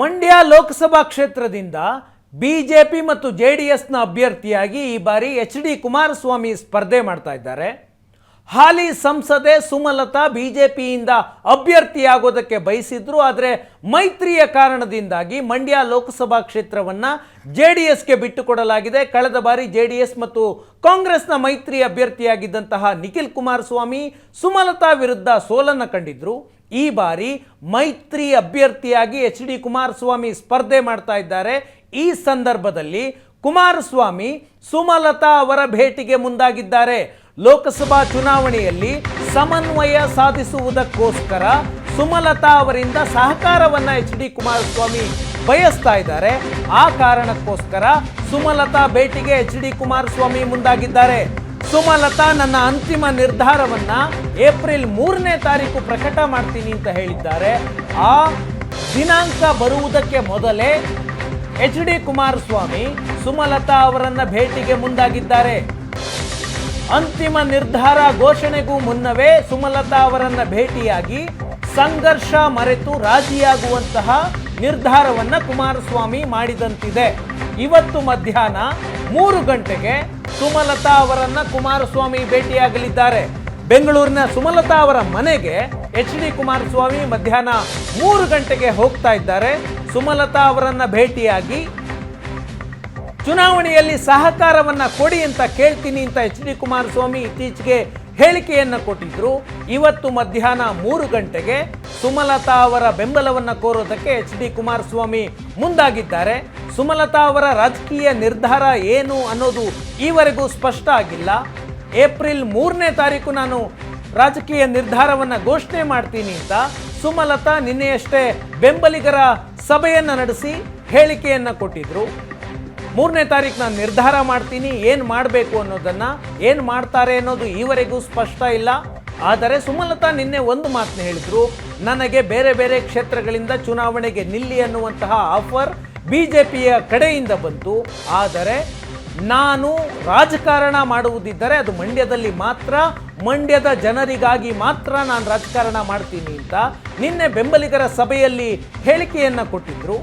ಮಂಡ್ಯ ಲೋಕಸಭಾ ಕ್ಷೇತ್ರದಿಂದ ಬಿಜೆಪಿ ಮತ್ತು ಜೆಡಿಎಸ್ನ ಅಭ್ಯರ್ಥಿಯಾಗಿ ಈ ಬಾರಿ ಎಚ್.ಡಿ. ಕುಮಾರಸ್ವಾಮಿ ಸ್ಪರ್ಧೆ ಮಾಡ್ತಾ ಇದ್ದಾರೆ. ಹಾಲಿ ಸಂಸದೆ ಸುಮಲತಾ ಬಿಜೆಪಿಯಿಂದ ಅಭ್ಯರ್ಥಿಯಾಗೋದಕ್ಕೆ ಬಯಸಿದ್ರು. ಆದರೆ ಮೈತ್ರಿಯ ಕಾರಣದಿಂದಾಗಿ ಮಂಡ್ಯ ಲೋಕಸಭಾ ಕ್ಷೇತ್ರವನ್ನು ಜೆಡಿಎಸ್ಗೆ ಬಿಟ್ಟುಕೊಡಲಾಗಿದೆ. ಕಳೆದ ಬಾರಿ ಜೆಡಿಎಸ್ ಮತ್ತು ಕಾಂಗ್ರೆಸ್ನ ಮೈತ್ರಿ ಅಭ್ಯರ್ಥಿಯಾಗಿದ್ದಂತಹ ನಿಖಿಲ್ ಕುಮಾರಸ್ವಾಮಿ ಸುಮಲತಾ ವಿರುದ್ಧ ಸೋಲನ್ನು ಕಂಡಿದ್ರು. ಈ ಬಾರಿ ಮೈತ್ರಿ ಅಭ್ಯರ್ಥಿಯಾಗಿ ಎಚ್.ಡಿ. ಕುಮಾರಸ್ವಾಮಿ ಸ್ಪರ್ಧೆ ಮಾಡ್ತಾ ಇದ್ದಾರೆ. ಈ ಸಂದರ್ಭದಲ್ಲಿ ಕುಮಾರಸ್ವಾಮಿ ಸುಮಲತಾ ಅವರ ಭೇಟಿಗೆ ಮುಂದಾಗಿದ್ದಾರೆ. ಲೋಕಸಭಾ ಚುನಾವಣೆಯಲ್ಲಿ ಸಮನ್ವಯ ಸಾಧಿಸುವುದಕ್ಕೋಸ್ಕರ ಸುಮಲತಾ ಅವರಿಂದ ಸಹಕಾರವನ್ನ ಎಚ್.ಡಿ. ಕುಮಾರಸ್ವಾಮಿ ಬಯಸ್ತಾ ಇದ್ದಾರೆ. ಆ ಕಾರಣಕ್ಕೋಸ್ಕರ ಸುಮಲತಾ ಭೇಟಿಗೆ ಎಚ್.ಡಿ. ಕುಮಾರಸ್ವಾಮಿ ಮುಂದಾಗಿದ್ದಾರೆ. ಸುಮಲತಾ ನನ್ನ ಅಂತಿಮ ನಿರ್ಧಾರವನ್ನ ಏಪ್ರಿಲ್ 3ನೇ ತಾರೀಕು ಪ್ರಕಟ ಮಾಡ್ತೀನಿ ಅಂತ ಹೇಳಿದ್ದಾರೆ. ಆ ದಿನಾಂಕ ಬರುವುದಕ್ಕೆ ಮೊದಲೇ ಎಚ್.ಡಿ. ಕುಮಾರಸ್ವಾಮಿ ಸುಮಲತಾ ಅವರನ್ನ ಭೇಟಿಗೆ ಮುಂದಾಗಿದ್ದಾರೆ. ಅಂತಿಮ ನಿರ್ಧಾರ ಘೋಷಣೆಗೂ ಮುನ್ನವೇ ಸುಮಲತಾ ಅವರನ್ನ ಭೇಟಿಯಾಗಿ ಸಂಘರ್ಷ ಮರೆತು ರಾಜಿಯಾಗುವಂತಹ ನಿರ್ಧಾರವನ್ನ ಕುಮಾರಸ್ವಾಮಿ ಮಾಡಿದಂತಿದೆ. ಇವತ್ತು ಮಧ್ಯಾಹ್ನ 3 ಗಂಟೆಗೆ ಸುಮಲತಾ ಅವರನ್ನ ಕುಮಾರಸ್ವಾಮಿ ಭೇಟಿಯಾಗಲಿದ್ದಾರೆ. ಬೆಂಗಳೂರಿನ ಸುಮಲತಾ ಅವರ ಮನೆಗೆ ಎಚ್.ಡಿ. ಕುಮಾರಸ್ವಾಮಿ ಮಧ್ಯಾಹ್ನ 3 ಗಂಟೆಗೆ ಹೋಗ್ತಾ ಇದ್ದಾರೆ. ಸುಮಲತಾ ಅವರನ್ನ ಭೇಟಿಯಾಗಿ ಚುನಾವಣೆಯಲ್ಲಿ ಸಹಕಾರವನ್ನ ಕೊಡಿ ಅಂತ ಕೇಳ್ತೀನಿ ಅಂತ ಎಚ್.ಡಿ. ಕುಮಾರಸ್ವಾಮಿ ಇತ್ತೀಚೆಗೆ ಹೇಳಿಕೆಯನ್ನ ಕೊಟ್ಟಿದ್ರು. ಇವತ್ತು ಮಧ್ಯಾಹ್ನ 3 ಗಂಟೆಗೆ ಸುಮಲತಾ ಅವರ ಬೆಂಬಲವನ್ನ ಕೋರೋದಕ್ಕೆ ಎಚ್.ಡಿ. ಕುಮಾರಸ್ವಾಮಿ ಮುಂದಾಗಿದ್ದಾರೆ. ಸುಮಲತಾ ಅವರ ರಾಜಕೀಯ ನಿರ್ಧಾರ ಏನು ಅನ್ನೋದು ಈವರೆಗೂ ಸ್ಪಷ್ಟ ಆಗಿಲ್ಲ. ಏಪ್ರಿಲ್ 3ನೇ ತಾರೀಕು ನಾನು ರಾಜಕೀಯ ನಿರ್ಧಾರವನ್ನ ಘೋಷಣೆ ಮಾಡ್ತೀನಿ ಅಂತ ಸುಮಲತಾ ನಿನ್ನೆಯಷ್ಟೇ ಬೆಂಬಲಿಗರ ಸಭೆಯನ್ನ ನಡೆಸಿ ಹೇಳಿಕೆಯನ್ನ ಕೊಟ್ಟಿದ್ರು. 3ನೇ ತಾರೀಕು ನಾನು ನಿರ್ಧಾರ ಮಾಡ್ತೀನಿ, ಏನು ಮಾಡಬೇಕು ಅನ್ನೋದನ್ನ, ಏನು ಮಾಡ್ತಾರೆ ಅನ್ನೋದು ಈವರೆಗೂ ಸ್ಪಷ್ಟ ಇಲ್ಲ. ಆದರೆ ಸುಮಲತಾ ನಿನ್ನೆ ಒಂದು ಮಾತನ್ನ ಹೇಳಿದ್ರು, ನನಗೆ ಬೇರೆ ಬೇರೆ ಕ್ಷೇತ್ರಗಳಿಂದ ಚುನಾವಣೆಗೆ ನಿಲ್ಲಿ ಅನ್ನುವಂತಹ ಆಫರ್ ಬಿಜೆಪಿಯ ಕಡೆಯಿಂದ ಬಂತು. ಆದರೆ ನಾನು ರಾಜಕಾರಣ ಮಾಡುವುದಿದ್ದರೆ ಅದು ಮಂಡ್ಯದಲ್ಲಿ ಮಾತ್ರ, ಮಂಡ್ಯದ ಜನರಿಗಾಗಿ ಮಾತ್ರ ನಾನು ರಾಜಕಾರಣ ಮಾಡ್ತೀನಿ ಅಂತ ನಿನ್ನೆ ಬೆಂಬಲಿಗರ ಸಭೆಯಲ್ಲಿ ಹೇಳಿಕೆಯನ್ನು ಕೊಟ್ಟಿದ್ರು.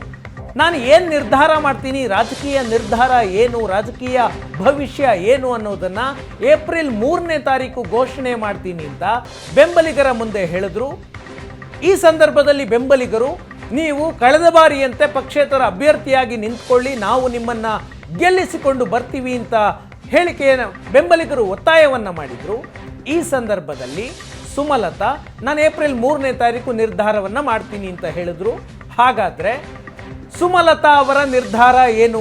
ನಾನು ಏನು ನಿರ್ಧಾರ ಮಾಡ್ತೀನಿ, ರಾಜಕೀಯ ನಿರ್ಧಾರ ಏನು, ರಾಜಕೀಯ ಭವಿಷ್ಯ ಏನು ಅನ್ನೋದನ್ನು ಏಪ್ರಿಲ್ 3ನೇ ತಾರೀಕು ಘೋಷಣೆ ಮಾಡ್ತೀನಿ ಅಂತ ಬೆಂಬಲಿಗರ ಮುಂದೆ ಹೇಳಿದ್ರು. ಈ ಸಂದರ್ಭದಲ್ಲಿ ಬೆಂಬಲಿಗರು, ನೀವು ಕಳೆದ ಬಾರಿಯಂತೆ ಪಕ್ಷೇತರ ಅಭ್ಯರ್ಥಿಯಾಗಿ ನಿಂತ್ಕೊಳ್ಳಿ, ನಾವು ನಿಮ್ಮನ್ನು ಗೆಲ್ಲಿಸಿಕೊಂಡು ಬರ್ತೀವಿ ಅಂತ ಹೇಳಿಕೆಯನ್ನು ಬೆಂಬಲಿಗರು ಒತ್ತಾಯವನ್ನು ಮಾಡಿದರು. ಈ ಸಂದರ್ಭದಲ್ಲಿ ಸುಮಲತಾ ನಾನು ಏಪ್ರಿಲ್ 3ನೇ ತಾರೀಕು ನಿರ್ಧಾರವನ್ನು ಮಾಡ್ತೀನಿ ಅಂತ ಹೇಳಿದ್ರು. ಹಾಗಾದರೆ ಸುಮಲತಾ ಅವರ ನಿರ್ಧಾರ ಏನು?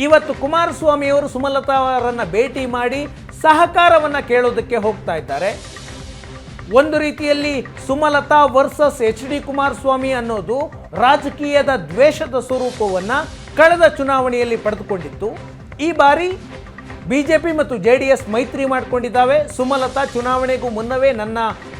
ಇವತ್ತು ಕುಮಾರಸ್ವಾಮಿ ಅವರು ಸುಮಲತಾ ಅವರನ್ನು ಭೇಟಿ ಮಾಡಿ ಸಹಕಾರವನ್ನು ಕೇಳೋದಕ್ಕೆ ಹೋಗ್ತಾ ಇದ್ದಾರೆ. ಒಂದು ರೀತಿಯಲ್ಲಿ ಸುಮಲತಾ ವರ್ಸಸ್ ಎಚ್.ಡಿ. ಕುಮಾರಸ್ವಾಮಿ ಅನ್ನೋದು ರಾಜಕೀಯದ ದ್ವೇಷದ ಸ್ವರೂಪವನ್ನು ಕಳೆದ ಚುನಾವಣೆಯಲ್ಲಿ ಪಡೆದುಕೊಂಡಿತ್ತು. ಈ ಬಾರಿ ಬಿಜೆಪಿ ಮತ್ತು ಜೆಡಿಎಸ್ ಮೈತ್ರಿ ಮಾಡಿಕೊಂಡಿದ್ದಾವೆ. ಸುಮಲತಾ ಚುನಾವಣೆಗೂ ಮುನ್ನವೇ ನನ್ನ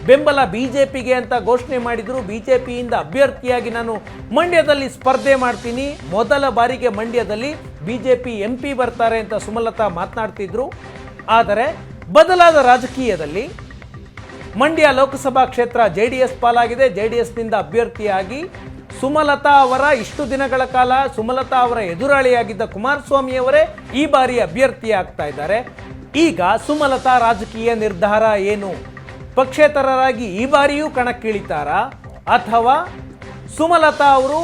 ಬೆಂಬಲ ಬಿಜೆಪಿಗೆ ಅಂತ ಘೋಷಣೆ ಮಾಡಿದರು. ಬಿಜೆಪಿಯಿಂದ ಅಭ್ಯರ್ಥಿಯಾಗಿ ನಾನು ಮಂಡ್ಯದಲ್ಲಿ ಸ್ಪರ್ಧೆ ಮಾಡ್ತೀನಿ, ಮೊದಲ ಬಾರಿಗೆ ಮಂಡ್ಯದಲ್ಲಿ ಬಿಜೆಪಿ MP ಬರ್ತಾರೆ ಅಂತ ಸುಮಲತಾ ಮಾತನಾಡ್ತಿದ್ರು. ಆದರೆ ಬದಲಾದ ರಾಜಕೀಯದಲ್ಲಿ ಮಂಡ್ಯ ಲೋಕಸಭಾ ಕ್ಷೇತ್ರ ಜೆಡಿಎಸ್ ಪಾಲಾಗಿದೆ. ಜೆಡಿಎಸ್ನಿಂದ ಅಭ್ಯರ್ಥಿಯಾಗಿ ಸುಮಲತಾ ಅವರ ಇಷ್ಟು ದಿನಗಳ ಕಾಲ ಸುಮಲತಾ ಅವರ ಎದುರಾಳಿಯಾಗಿದ್ದ ಕುಮಾರಸ್ವಾಮಿಯವರೇ ಈ ಬಾರಿ ಅಭ್ಯರ್ಥಿ ಆಗ್ತಾ ಇದ್ದಾರೆ. ಈಗ ಸುಮಲತಾ ರಾಜಕೀಯ ನಿರ್ಧಾರ ಏನು? ಪಕ್ಷೇತರರಾಗಿ ಈ ಬಾರಿಯೂ ಕಣಕ್ಕಿಳಿತಾರಾ ಅಥವಾ ಸುಮಲತಾ ಅವರು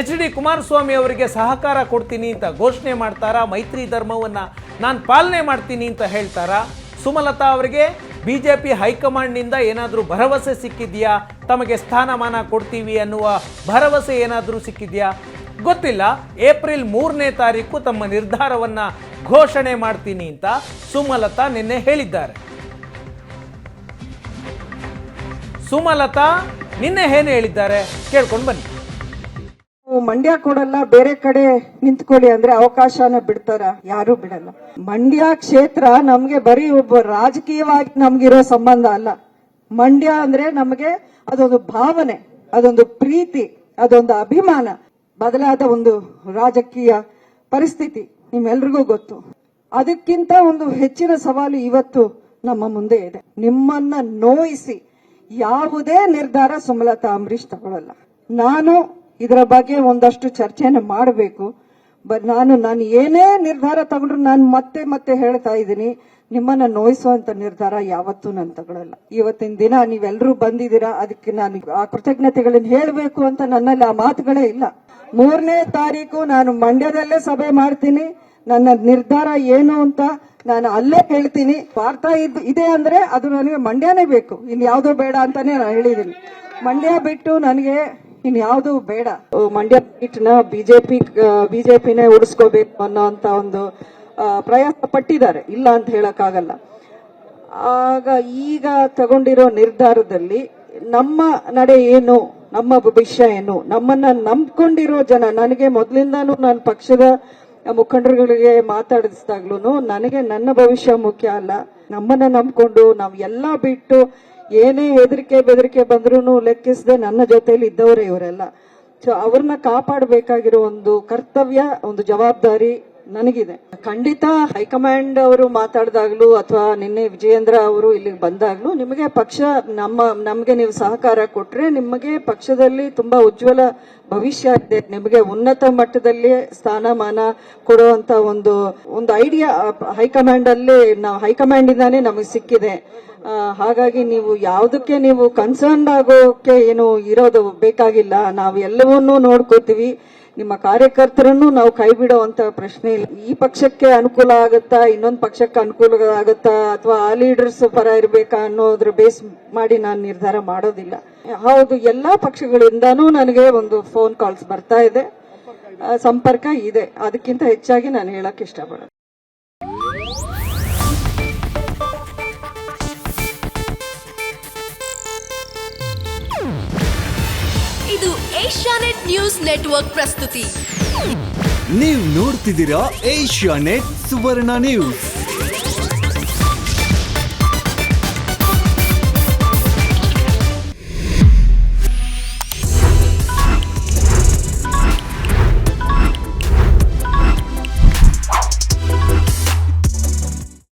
ಎಚ್.ಡಿ. ಕುಮಾರಸ್ವಾಮಿ ಅವರಿಗೆ ಸಹಕಾರ ಕೊಡ್ತೀನಿ ಅಂತ ಘೋಷಣೆ ಮಾಡ್ತಾರಾ? ಮೈತ್ರಿ ಧರ್ಮವನ್ನು ನಾನು ಪಾಲನೆ ಮಾಡ್ತೀನಿ ಅಂತ ಹೇಳ್ತಾರಾ? ಸುಮಲತಾ ಅವರಿಗೆ ಬಿಜೆಪಿ ಹೈಕಮಾಂಡ್ನಿಂದ ಏನಾದರೂ ಭರವಸೆ ಸಿಕ್ಕಿದೆಯಾ? ತಮಗೆ ಸ್ಥಾನಮಾನ ಕೊಡ್ತೀವಿ ಅನ್ನುವ ಭರವಸೆ ಏನಾದರೂ ಸಿಕ್ಕಿದೆಯಾ? ಗೊತ್ತಿಲ್ಲ. ಏಪ್ರಿಲ್ 3ನೇ ತಾರೀಕು ತಮ್ಮ ನಿರ್ಧಾರವನ್ನು ಘೋಷಣೆ ಮಾಡ್ತೀನಿ ಅಂತ ಸುಮಲತಾ ನಿನ್ನೆ ಹೇಳಿದ್ದಾರೆ. ಸುಮಲತಾ ನಿನ್ನೆ ಏನು ಹೇಳಿದ್ದಾರೆ ಕೇಳ್ಕೊಂಡು ಬನ್ನಿ. ಮಂಡ್ಯ ಕೊಡಲ್ಲ, ಬೇರೆ ಕಡೆ ನಿಂತ್ಕೊಳ್ಳಿ ಅಂದ್ರೆ ಅವಕಾಶನ ಬಿಡ್ತಾರ? ಯಾರು ಬಿಡಲ್ಲ. ಮಂಡ್ಯ ಕ್ಷೇತ್ರ ನಮ್ಗೆ ಬರೀ ಒಬ್ಬ ರಾಜಕೀಯವಾಗಿ ನಮ್ಗಿರೋ ಸಂಬಂಧ ಅಲ್ಲ. ಮಂಡ್ಯ ಅಂದ್ರೆ ನಮಗೆ ಅದೊಂದು ಭಾವನೆ, ಅದೊಂದು ಪ್ರೀತಿ, ಅದೊಂದು ಅಭಿಮಾನ. ಬದಲಾದ ಒಂದು ರಾಜಕೀಯ ಪರಿಸ್ಥಿತಿ ನಿಮ್ಮೆಲ್ರಿಗೂ ಗೊತ್ತು. ಅದಕ್ಕಿಂತ ಒಂದು ಹೆಚ್ಚಿನ ಸವಾಲು ಇವತ್ತು ನಮ್ಮ ಮುಂದೆ ಇದೆ. ನಿಮ್ಮನ್ನ ನೋಯಿಸಿ ಯಾವುದೇ ನಿರ್ಧಾರ ಸುಮಲತಾ ಅಂಬರೀಶ್ ತಗೊಳ್ಳಲ್ಲ. ನಾನು ಇದರ ಬಗ್ಗೆ ಒಂದಷ್ಟು ಚರ್ಚೆನ ಮಾಡಬೇಕು. ನಾನು ಏನೇ ನಿರ್ಧಾರ ತಗೊಂಡ್ರು ನಾನು ಮತ್ತೆ ಹೇಳ್ತಾ ಇದ್ದೀನಿ, ನಿಮ್ಮನ್ನ ನೋಯಿಸುವಂತ ನಿರ್ಧಾರ ಯಾವತ್ತೂ ನಾನು ತಗೊಳ್ಳಲ್ಲ. ಇವತ್ತಿನ ದಿನ ನೀವೆಲ್ಲರೂ ಬಂದಿದ್ದೀರಾ, ಅದಕ್ಕೆ ನಾನು ಆ ಕೃತಜ್ಞತೆಗಳನ್ನ ಹೇಳಬೇಕು ಅಂತ ನನ್ನಲ್ಲಿ ಆ ಮಾತುಗಳೇ ಇಲ್ಲ. 3ನೇ ತಾರೀಕು ನಾನು ಮಂಡ್ಯದಲ್ಲೇ ಸಭೆ ಮಾಡ್ತೀನಿ. ನನ್ನ ನಿರ್ಧಾರ ಏನು ಅಂತ ನಾನು ಅಲ್ಲೇ ಹೇಳ್ತೀನಿ. ಸ್ವಾರ್ಥ ಇದೆ ಅಂದ್ರೆ ಅದು ನನಗೆ ಮಂಡ್ಯನೇ ಬೇಕು, ಇನ್ಯಾವುದೋ ಬೇಡ ಅಂತಾನೆ ನಾನು ಹೇಳಿದ್ದೀನಿ. ಮಂಡ್ಯ ಬಿಟ್ಟು ನನಗೆ ಇನ್ಯಾವುದೂ ಬೇಡ. ಮಂಡ್ಯ ಸೀಟ್ನ ಬಿಜೆಪಿನೇ ಉಳಿಸ್ಕೋಬೇಕು ಅನ್ನೋಂತ ಒಂದು ಪ್ರಯಾಸ ಪಟ್ಟಿದ್ದಾರೆ, ಇಲ್ಲ ಅಂತ ಹೇಳಕ್ಕಾಗಲ್ಲ. ಆಗ ಈಗ ತಗೊಂಡಿರೋ ನಿರ್ಧಾರದಲ್ಲಿ ನಮ್ಮ ನಡೆ ಏನು, ನಮ್ಮ ಭವಿಷ್ಯ ಏನು, ನಮ್ಮನ್ನ ನಂಬ್ಕೊಂಡಿರೋ ಜನ, ನನಗೆ ಮೊದಲಿಂದಾನು ನಾನು ಪಕ್ಷದ ಮುಖಂಡರುಗಳಿಗೆ ಮಾತಾಡಿಸಿದಾಗ್ಲೂ ನನಗೆ ನನ್ನ ಭವಿಷ್ಯ ಮುಖ್ಯ ಅಲ್ಲ. ನಮ್ಮನ್ನ ನಂಬ್ಕೊಂಡು ನಾವು ಎಲ್ಲ ಬಿಟ್ಟು ಏನೇ ಹೆದರಿಕೆ ಬೆದರಿಕೆ ಬಂದ್ರೂ ಲೆಕ್ಕಿಸದೆ ನನ್ನ ಜೊತೆಲಿ ಇದ್ದವರೇ ಇವರೆಲ್ಲ. ಸೊ ಅವ್ರನ್ನ ಕಾಪಾಡಬೇಕಾಗಿರೋ ಒಂದು ಕರ್ತವ್ಯ, ಒಂದು ಜವಾಬ್ದಾರಿ ನನಗಿದೆ. ಖಂಡಿತ ಹೈಕಮಾಂಡ್ ಅವರು ಮಾತಾಡಿದಾಗ್ಲೂ ಅಥವಾ ನಿನ್ನೆ ವಿಜಯೇಂದ್ರ ಅವರು ಇಲ್ಲಿಗೆ ಬಂದಾಗ್ಲೂ ನಿಮಗೆ ಪಕ್ಷ ನಮಗೆ ನೀವು ಸಹಕಾರ ಕೊಟ್ರೆ ನಿಮಗೆ ಪಕ್ಷದಲ್ಲಿ ತುಂಬಾ ಉಜ್ವಲ ಭವಿಷ್ಯ ಇದೆ. ನಿಮಗೆ ಉನ್ನತ ಮಟ್ಟದಲ್ಲಿ ಸ್ಥಾನಮಾನ ಕೊಡುವಂತ ಒಂದು ಐಡಿಯಾ ಹೈಕಮಾಂಡ್ ಇಂದಾನೇ ನಮಗೆ ಸಿಕ್ಕಿದೆ. ಹಾಗಾಗಿ ನೀವು ಯಾವುದಕ್ಕೆ ನೀವು ಕನ್ಸರ್ನ್ ಆಗೋಕೆ ಏನು ಇರೋದು ಬೇಕಾಗಿಲ್ಲ. ನಾವು ಎಲ್ಲವನ್ನೂ ನೋಡ್ಕೋತೀವಿ. ನಿಮ್ಮ ಕಾರ್ಯಕರ್ತರನ್ನು ನಾವು ಕೈ ಬಿಡುವಂತ ಪ್ರಶ್ನೆ ಇಲ್ಲ. ಈ ಪಕ್ಷಕ್ಕೆ ಅನುಕೂಲ ಆಗುತ್ತಾ, ಇನ್ನೊಂದು ಪಕ್ಷಕ್ಕೆ ಅನುಕೂಲ ಆಗುತ್ತಾ, ಅಥವಾ ಆ ಲೀಡರ್ಸ್ ಪರ ಇರಬೇಕಾ ಅನ್ನೋದ್ರ ಬೇಸ್ ಮಾಡಿ ನಾನು ನಿರ್ಧಾರ ಮಾಡೋದಿಲ್ಲ. ಹೌದು, ಎಲ್ಲಾ ಪಕ್ಷಗಳಿಂದಾನೂ ನನಗೆ ಒಂದು ಫೋನ್ ಕಾಲ್ಸ್ ಬರ್ತಾ ಇದೆ, ಸಂಪರ್ಕ ಇದೆ. ಅದಕ್ಕಿಂತ ಹೆಚ್ಚಾಗಿ ನಾನು ಹೇಳಕ್ ಇಷ್ಟಪಡೋದು. ಇದು ಏಷ್ಯಾನೆಟ್ ನ್ಯೂಸ್ ನೆಟ್ವರ್ಕ್ ಪ್ರಸ್ತುತಿ. ನೀವು ನೋಡ್ತಿದ್ದೀರಾ ಏಷ್ಯಾನೆಟ್ ಸುವರ್ಣ ನ್ಯೂಸ್.